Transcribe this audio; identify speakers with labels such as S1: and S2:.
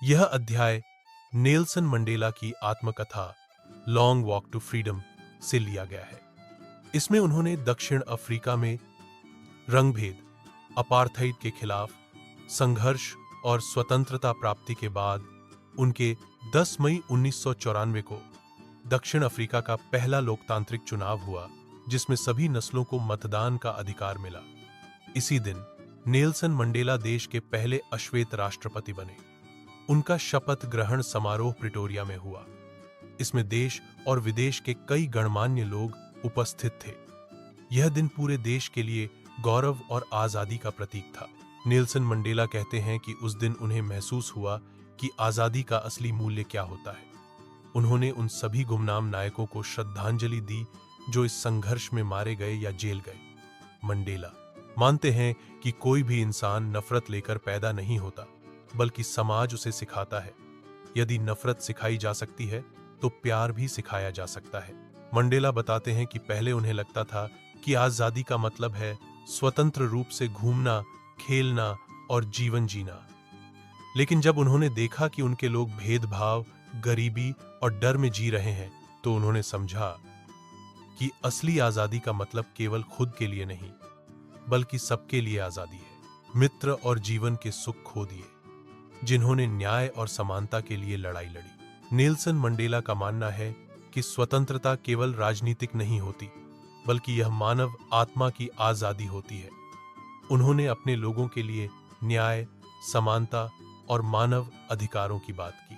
S1: यह अध्याय Nelson Mandela की आत्मकथा लॉन्ग वॉक टू फ्रीडम से लिया गया है। इसमें उन्होंने दक्षिण अफ्रीका में रंगभेद, अपार्थाइड के खिलाफ संघर्ष और स्वतंत्रता प्राप्ति के बाद उनके 10 मई 1994 को दक्षिण अफ्रीका का पहला लोकतांत्रिक चुनाव हुआ जिसमें सभी नस्लों को मतदान का अधिकार मिला। इसी दिन नेल्सन मंडेला देश के पहले अश्वेत राष्ट्रपति बने। उनका शपथ ग्रहण समारोह प्रिटोरिया में हुआ। इसमें देश और विदेश के कई गणमान्य लोग उपस्थित थे। यह दिन पूरे देश के लिए गौरव और आजादी का प्रतीक था। नेल्सन मंडेला कहते हैं कि उस दिन उन्हें महसूस हुआ कि आजादी का असली मूल्य क्या होता है। उन्होंने उन सभी गुमनाम नायकों को श्रद्धांजलि दी जो इस संघर्ष में मारे गए या जेल गए। मंडेला मानते हैं कि कोई भी इंसान नफरत लेकर पैदा नहीं होता, बल्कि समाज उसे सिखाता है। यदि नफरत सिखाई जा सकती है तो प्यार भी सिखाया जा सकता है। मंडेला बताते हैं कि पहले उन्हें लगता था कि आजादी का मतलब है स्वतंत्र रूप से घूमना, खेलना और जीवन जीना। लेकिन जब उन्होंने देखा कि उनके लोग भेदभाव, गरीबी और डर में जी रहे हैं, तो उन्होंने समझा कि असली आजादी का मतलब केवल खुद के लिए नहीं, बल्कि सबके लिए आजादी है। मित्र और जीवन के सुख खो दिए जिन्होंने न्याय और समानता के लिए लड़ाई लड़ी। नेल्सन मंडेला का मानना है कि स्वतंत्रता केवल राजनीतिक नहीं होती, बल्कि यह मानव आत्मा की आजादी होती है। उन्होंने अपने लोगों के लिए न्याय, समानता और मानव अधिकारों की बात की।